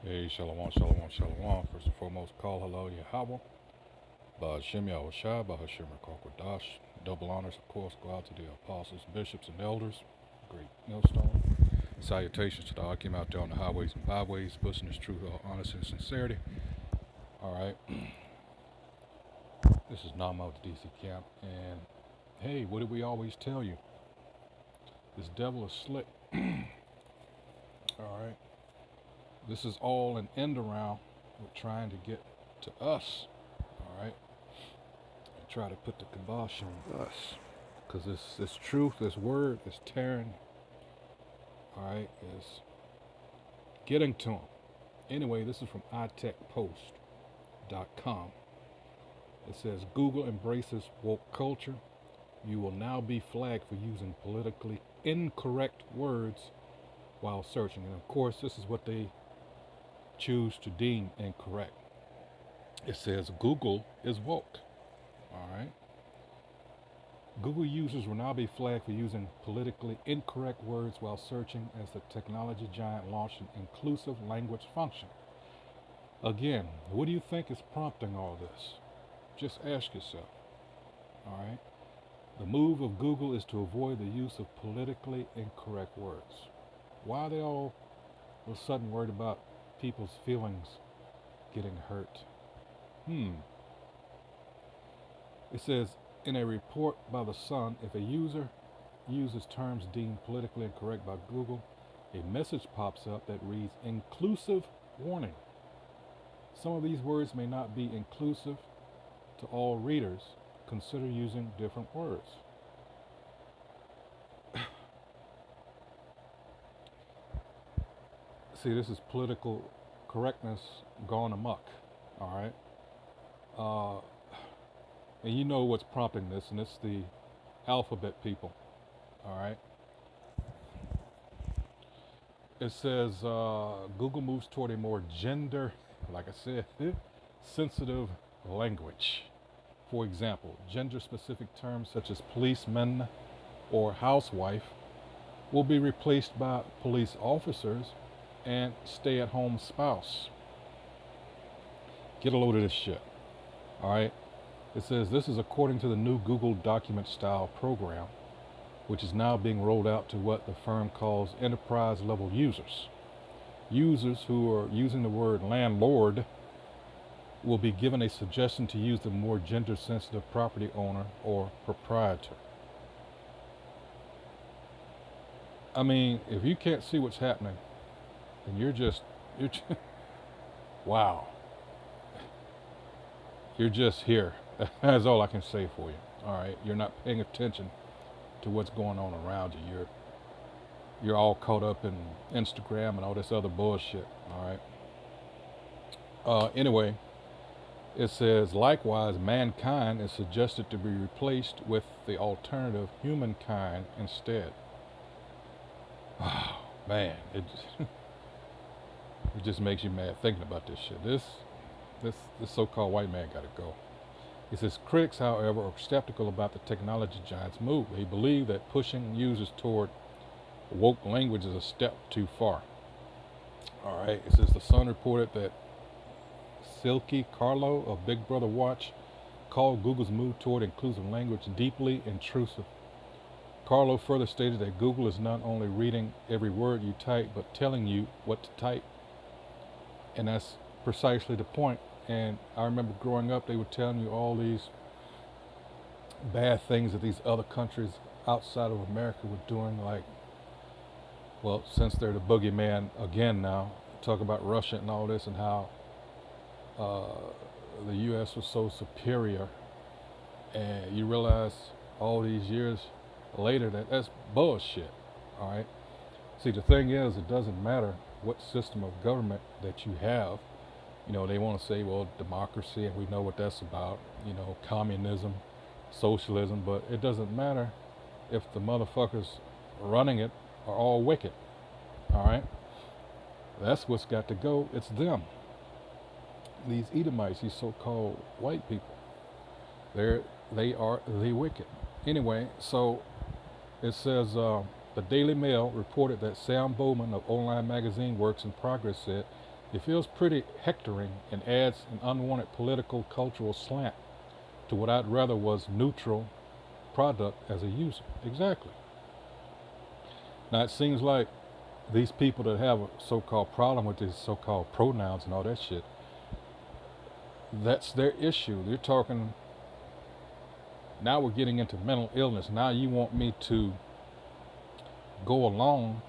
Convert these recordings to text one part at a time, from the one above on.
Hey, shalom, shalom, shalom. First and foremost, call hello, Yahweh. Ba'ashem Yahushua, Ba'ashem Kokodash. Double honors, of course, go out to the apostles, bishops, and elders. Great millstone. Salutations to the Akim out there on the highways and byways, pushing this truth, all honesty, and sincerity. All right. This is Nama with the DC camp. And hey, what did we always tell you? This devil is slick. All right. This is all an end around with trying to get to us. All right. And try to put the kibosh on us. Because this truth, this word is tearing, all right, is getting to them. Anyway, this is from itechpost.com. It says, Google embraces woke culture. You will now be flagged for using politically incorrect words while searching. And of course, this is what they choose to deem incorrect. It says Google is woke. All right. Google users will now be flagged for using politically incorrect words while searching as the technology giant launched an inclusive language function. Again, what do you think is prompting all this? Just ask yourself. All right. The move of Google is to avoid the use of politically incorrect words. Why are they all of a sudden worried about people's feelings getting hurt? It says, in a report by The Sun, if a user uses terms deemed politically incorrect by Google, a message pops up that reads, inclusive warning. Some of these words may not be inclusive to all readers. Consider using different words. See, this is political correctness gone amok, all right? And you know what's prompting this, and it's the alphabet people, all right? It says Google moves toward a more gender, like I said, sensitive language. For example, gender-specific terms such as policeman or housewife will be replaced by police officers and stay-at-home spouse. Get a load of this shit, all right? It says this is according to the new Google document style program, which is now being rolled out to what the firm calls enterprise level users. Users who are using the word landlord will be given a suggestion to use the more gender sensitive property owner or proprietor. I mean, if you can't see what's happening, then you're just wow. You're just here. That's all I can say for you. All right, you're not paying attention to what's going on around you. You're all caught up in Instagram and all this other bullshit. All right. Anyway, it says likewise, mankind is suggested to be replaced with the alternative humankind instead. Oh man, it just makes you mad thinking about this shit. This so-called white man got to go. It says critics, however, are skeptical about the technology giant's move. They believe that pushing users toward woke language is a step too far. All right. It says the Sun reported that Silky Carlo of Big Brother Watch called Google's move toward inclusive language deeply intrusive. Carlo further stated that Google is not only reading every word you type, but telling you what to type. And that's precisely the point. And I remember growing up, they were telling you all these bad things that these other countries outside of America were doing, like, well, since they're the boogeyman again now, talk about Russia and all this and how the U.S. was so superior. And you realize all these years later that that's bullshit, all right? See, the thing is, it doesn't matter what system of government that you have. You know, they want to say, well, democracy, and we know what that's about, you know, communism, socialism, but it doesn't matter if the motherfuckers running it are all wicked, all right? That's what's got to go. It's them. These Edomites, these so-called white people, they are the wicked. Anyway, so it says the Daily Mail reported that Sam Bowman of online magazine Works in Progress said It feels pretty hectoring and adds an unwanted political cultural slant to what I'd rather was neutral product as a user. Exactly. Now it seems like these people that have a so-called problem with these so-called pronouns and all that shit, that's their issue. They're talking, now we're getting into mental illness. Now you want me to go along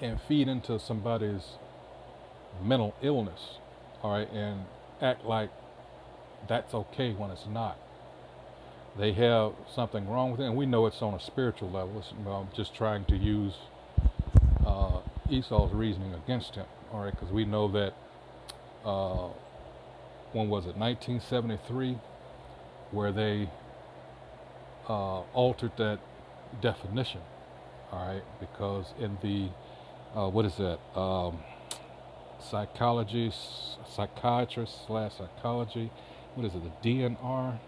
and feed into somebody's mental illness, all right, and act like that's okay when it's not. They have something wrong with it, and we know it's on a spiritual level. I'm just trying to use Esau's reasoning against him, all right, because we know that, when was it, 1973, where they altered that definition, all right, because in the, what is that, psychiatrist slash psychology, what is it, the DNR,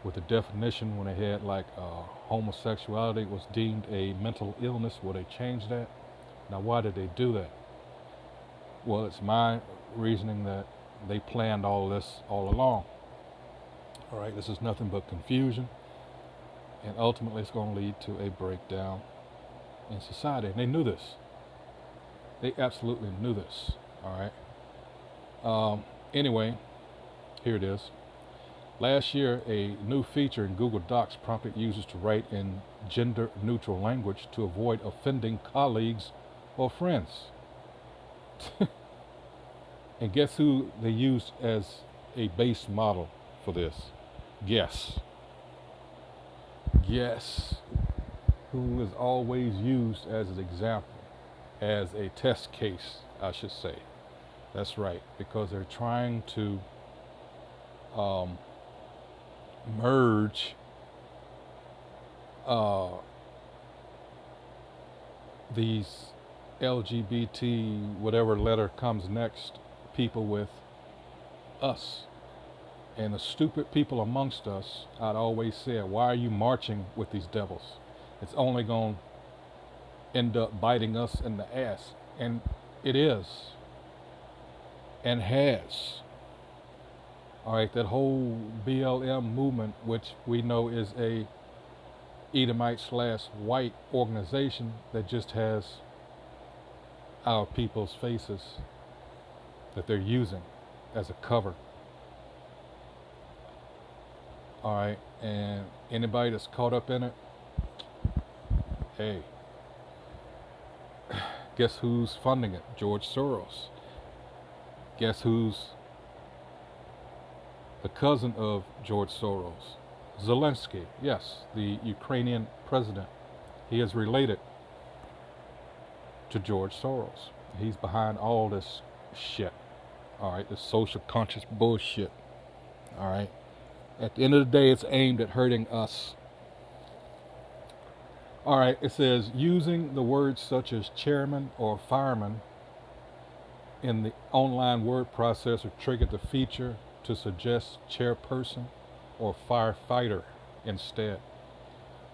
with the definition when they had like homosexuality was deemed a mental illness, where they changed that. Now why did they do that? Well, it's my reasoning that they planned all this all along. All right, this is nothing but confusion, and ultimately it's going to lead to a breakdown in society. And they knew this. They absolutely knew this. All right. Anyway, here it is. Last year, a new feature in Google Docs prompted users to write in gender-neutral language to avoid offending colleagues or friends. And guess who they used as a base model for this? Guess. Guess who is always used as an example, as a test case, I should say. That's right, because they're trying to merge these LGBT, whatever letter comes next, people with us. And the stupid people amongst us, I'd always said, why are you marching with these devils? It's only going to end up biting us in the ass. And it is. And has. All right, that whole BLM movement, which we know is a Edomite slash white organization that just has our people's faces that they're using as a cover. All right, and anybody that's caught up in it, hey, guess who's funding it? George Soros. Guess who's the cousin of George Soros? Zelensky, yes, the Ukrainian president. He is related to George Soros. He's behind all this shit. All right, this social conscious bullshit. All right. At the end of the day, it's aimed at hurting us. All right, it says using the words such as chairman or fireman in the online word processor triggered the feature to suggest chairperson or firefighter instead.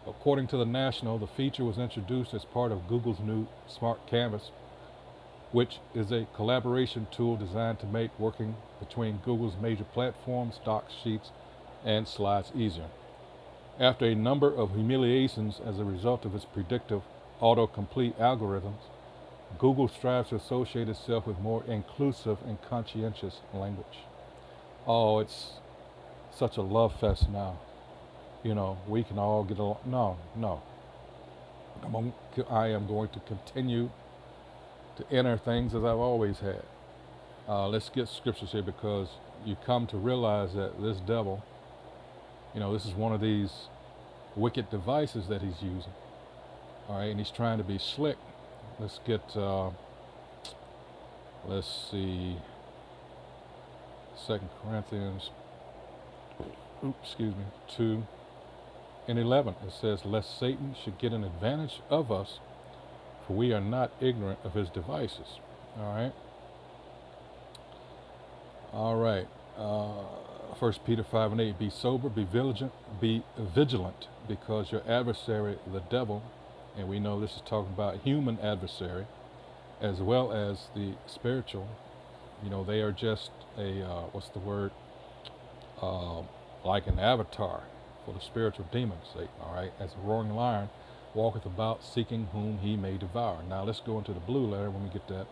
According to the National, the feature was introduced as part of Google's new Smart Canvas, which is a collaboration tool designed to make working between Google's major platforms, Docs, Sheets, and Slides easier. After a number of humiliations as a result of its predictive autocomplete algorithms, Google strives to associate itself with more inclusive and conscientious language. Oh, it's such a love fest now. You know, we can all get along. No. I am going to continue to enter things as I've always had. Let's get scriptures here, because you come to realize that this devil, you know, this is one of these wicked devices that he's using. All right, and he's trying to be slick. Let's get, let's see, 2 Corinthians, 2 and 11. It says, lest Satan should get an advantage of us, for we are not ignorant of his devices. All right. 1 Peter 5:8, be sober, be vigilant, because your adversary, the devil, and we know this is talking about human adversary, as well as the spiritual. You know, they are just a, what's the word? Uh, like an avatar for the spiritual demons. All right, as a roaring lion walketh about seeking whom he may devour. Now let's go into the blue letter when we get that.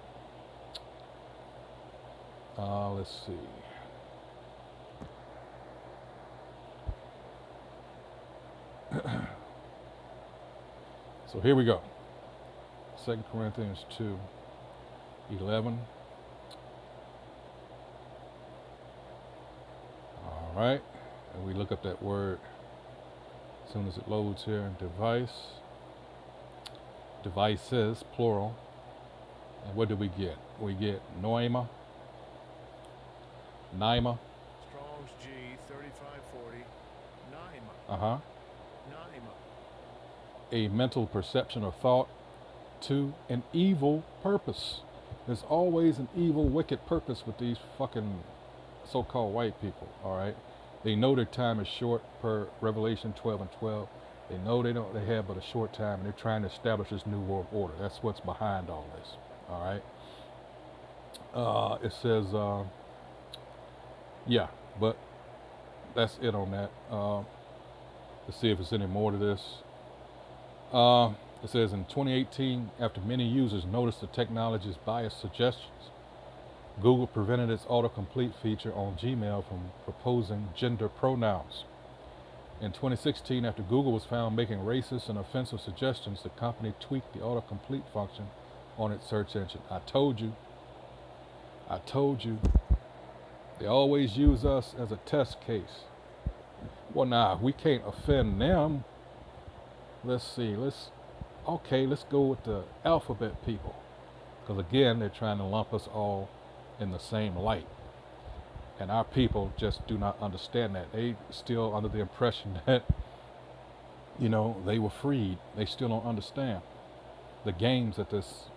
Let's see. So here we go. 2 Corinthians 2:11. All right, and we look up that word as soon as it loads here. Devices, plural. And what do we get? We get Noema, Naima. Strong's G 3540. Naima. Uh-huh. Naima. A mental perception or thought to an evil purpose. There's always an evil, wicked purpose with these fucking so-called white people, all right? They know their time is short per Revelation 12:12. They know they have but a short time, and they're trying to establish this new world order. That's what's behind all this, all right? It says, yeah, but that's it on that. Let's see if there's any more to this. It says in 2018, after many users noticed the technology's biased suggestions, Google prevented its autocomplete feature on Gmail from proposing gender pronouns. In 2016, after Google was found making racist and offensive suggestions, the company tweaked the autocomplete function on its search engine. I told you. They always use us as a test case. Well, now, we can't offend them. Let's see, let's go with the alphabet people. Because again, they're trying to lump us all in the same light. And our people just do not understand that. They still under the impression that, you know, they were freed. They still don't understand the games that this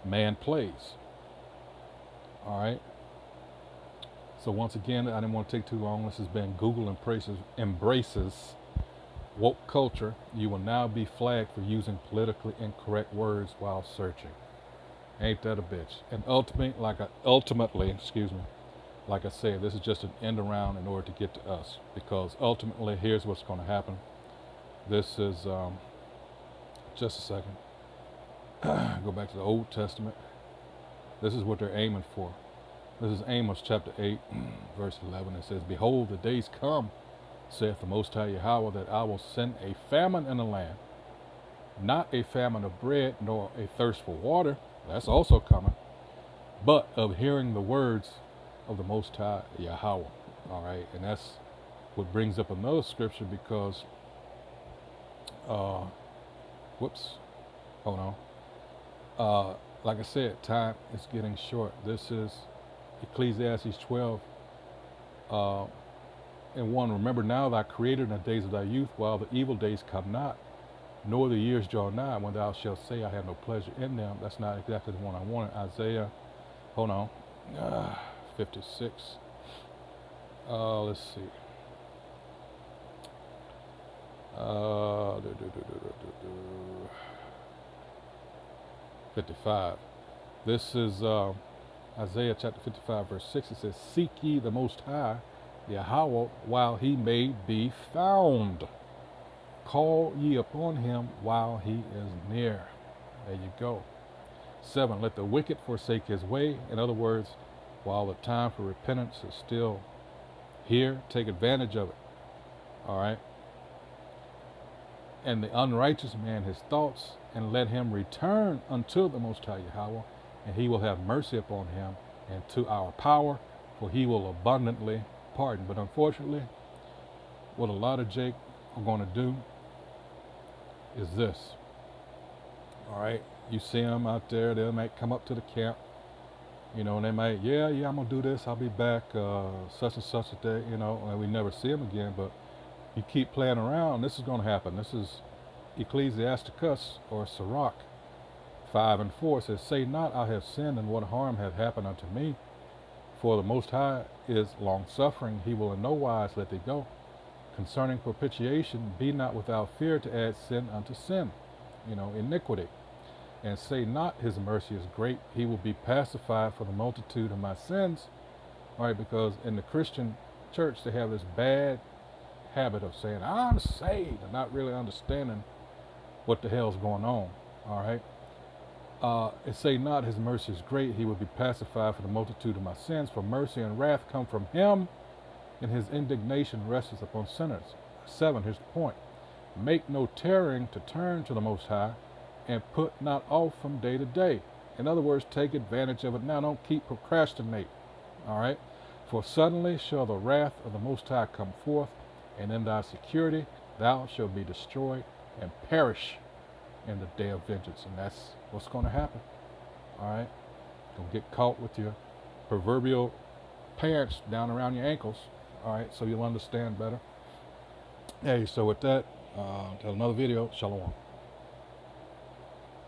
man plays. All right. So once again, I didn't want to take too long. This has been Google embraces woke culture. You will now be flagged for using politically incorrect words while searching. Ain't that a bitch? And ultimately, like I said, this is just an end around in order to get to us. Because ultimately, here's what's going to happen. This is, just a second. Go back to the Old Testament. This is what they're aiming for. This is Amos chapter 8, verse 11. It says, behold, the days come, saith the Most High Yahweh, that I will send a famine in the land. Not a famine of bread, nor a thirst for water. That's also coming. But of hearing the words of the Most High Yahweh. All right, and that's what brings up another scripture because, hold on. Like I said, time is getting short. This is Ecclesiastes 12 and 1. Remember now thy Creator in the days of thy youth, while the evil days come not, nor the years draw nigh, when thou shalt say, I have no pleasure in them. That's not exactly the one I wanted. Isaiah, hold on, 56. Let's see. 55. This is Isaiah chapter 55, verse 6. It says, seek ye the Most High, Yahweh, while he may be found. Call ye upon him while he is near. There you go. 7. Let the wicked forsake his way. In other words, while the time for repentance is still here, take advantage of it. All right. And the unrighteous man his thoughts, and let him return unto the Most High Yahweh, and he will have mercy upon him, and to our power, for he will abundantly pardon. But unfortunately, what a lot of Jake are going to do is this. All right, you see them out there, they might come up to the camp, you know, and they might, yeah, I'm going to do this, I'll be back such and such a day, you know, and we never see them again. But you keep playing around, this is going to happen. This is Ecclesiasticus, or Sirach 5 and 4. It says, say not, I have sinned, and what harm hath happened unto me? For the Most High is long-suffering, he will in no wise let thee go. Concerning propitiation, be not without fear to add sin unto sin, you know, iniquity. And say not his mercy is great, he will be pacified for the multitude of my sins. All right, because in the Christian church, they have this bad habit of saying, I'm saved, and not really understanding what the hell's going on. All right. And say not his mercy is great, he will be pacified for the multitude of my sins. For mercy and wrath come from him, and his indignation rests upon sinners. 7, here's the point. Make no tarrying to turn to the Most High, and put not off from day to day. In other words, take advantage of it now. Don't keep procrastinating. All right. For suddenly shall the wrath of the Most High come forth, and in thy security thou shalt be destroyed and perish in the day of vengeance. And that's what's going to happen. All right. Don't get caught with your proverbial pants down around your ankles. All right. So you'll understand better. Hey, so with that, until another video, shalom.